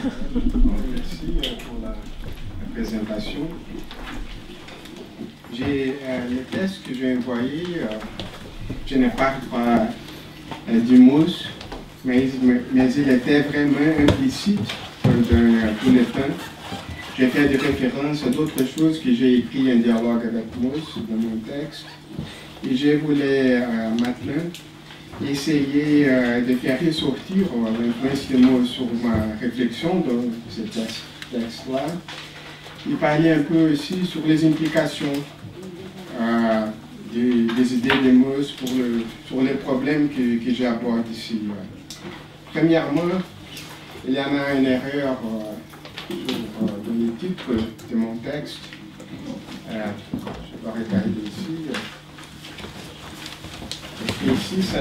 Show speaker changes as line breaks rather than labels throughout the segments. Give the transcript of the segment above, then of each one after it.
Merci pour la présentation. Le texte que j'ai envoyé, je ne parle pas du mousse, mais il était vraiment implicite dans tout le temps. J'ai fait des références à d'autres choses que j'ai écrit en dialogue avec Mousse dans mon texte. Et je voulais maintenant essayer de faire ressortir l'influence de Mousse sur ma réflexion dans ce texte-là. Et parler un peu aussi sur les implications des idées de Mousse sur les problèmes que j'aborde ici. Premièrement, il y en a une erreur dans le titre de mon texte. Je vais regarder ici. Ici, ça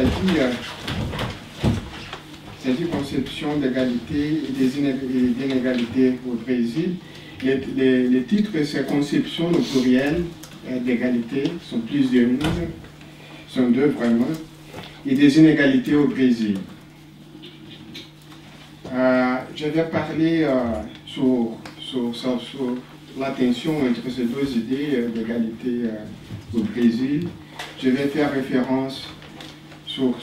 dit conception d'égalité et des inégalités au Brésil. Le titre, c'est conception au pluriel d'égalité, sont plus de une, sont deux vraiment, et des inégalités au Brésil. Je vais parler sur la tension entre ces deux idées d'égalité au Brésil. Je vais faire référence sur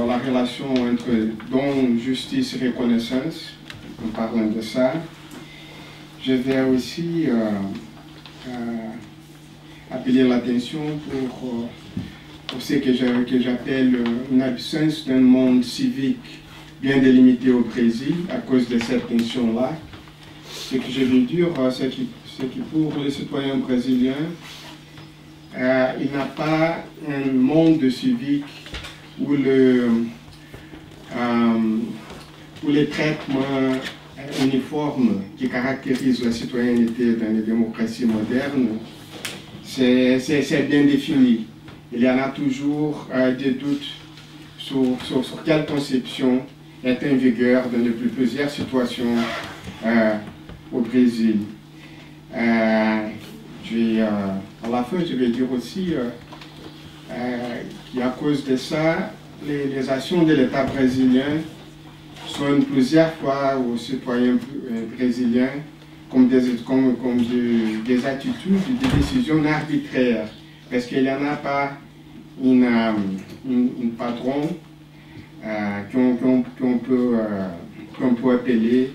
la relation entre don, justice et reconnaissance, en parlant de ça. Je vais aussi appeler l'attention pour ce que j'appelle une absence d'un monde civique bien délimité au Brésil à cause de cette tension-là. Ce que je veux dire, c'est que pour les citoyens brésiliens, il n'y a pas un monde civique où les traitements uniformes qui caractérisent la citoyenneté dans les démocraties modernes, c'est bien défini. Il y en a toujours des doutes sur quelle conception est en vigueur dans plusieurs situations au Brésil. À la fin, je vais dire aussi qu'à cause de ça, les actions de l'État brésilien sont plusieurs fois aux citoyens brésiliens comme des attitudes, des décisions arbitraires, parce qu'il n'y en a pas une patron qu'on peut appeler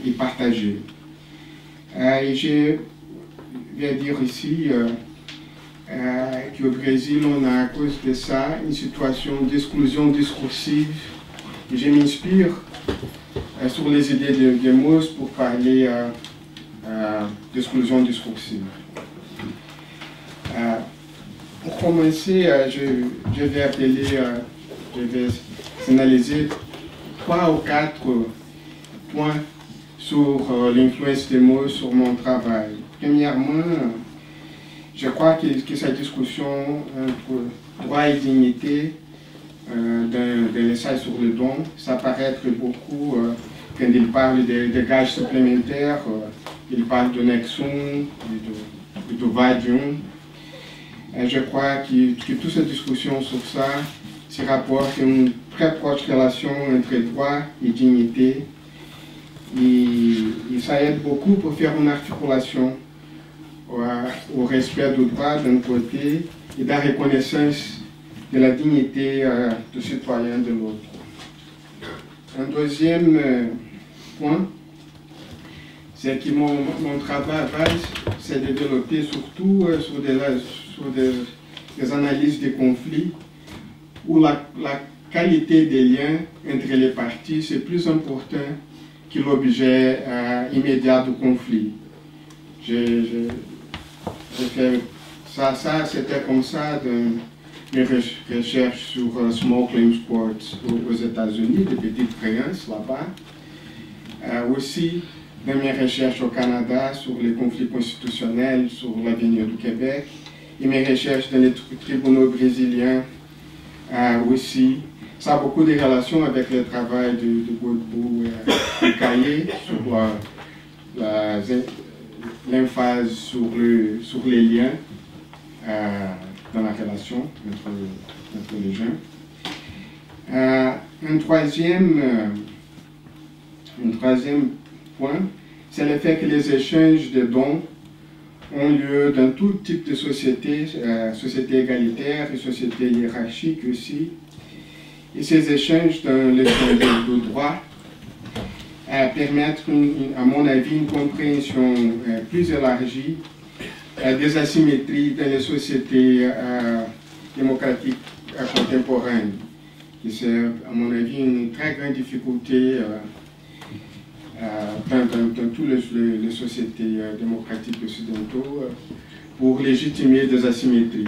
et partager. Et je vais dire ici qu'au Brésil, on a à cause de ça une situation d'exclusion discursive. Et je m'inspire sur les idées de Mousse pour parler d'exclusion discursive. Pour commencer, je vais analyser 3 ou 4 points sur l'influence des mots sur mon travail. Premièrement, je crois que cette discussion entre droit et dignité dans l'essai sur le don, ça paraît beaucoup quand il parle de gages supplémentaires, il parle de Nexum, de Vadium. Je crois que toute cette discussion sur ça se rapporte à une très proche relation entre droit et dignité. Et ça aide beaucoup pour faire une articulation au respect du droit d'un côté et de la reconnaissance de la dignité du citoyen de l'autre. Un deuxième point, c'est que mon travail à base, c'est de développer surtout sur des analyses des conflits où la qualité des liens entre les parties, c'est plus important que l'objet immédiat du conflit. J'ai fait ça c'était comme ça dans mes recherches sur Small Claims Courts aux États-Unis, des petites créances là-bas. Aussi, dans mes recherches au Canada sur les conflits constitutionnels, sur l'avenir du Québec, et mes recherches dans les tribunaux brésiliens aussi. Ça a beaucoup de relations avec le travail de Godbout et de Caillé sur l'emphase sur les liens dans la relation entre les gens. Un troisième Un troisième point, c'est le fait que les échanges de dons ont lieu dans tout type de société, société égalitaire et société hiérarchique aussi. Et ces échanges dans le de droit permettent, à mon avis, une compréhension plus élargie des asymétries dans les sociétés démocratiques contemporaines. C'est, à mon avis, une très grande difficulté dans toutes les sociétés démocratiques occidentaux pour légitimer des asymétries.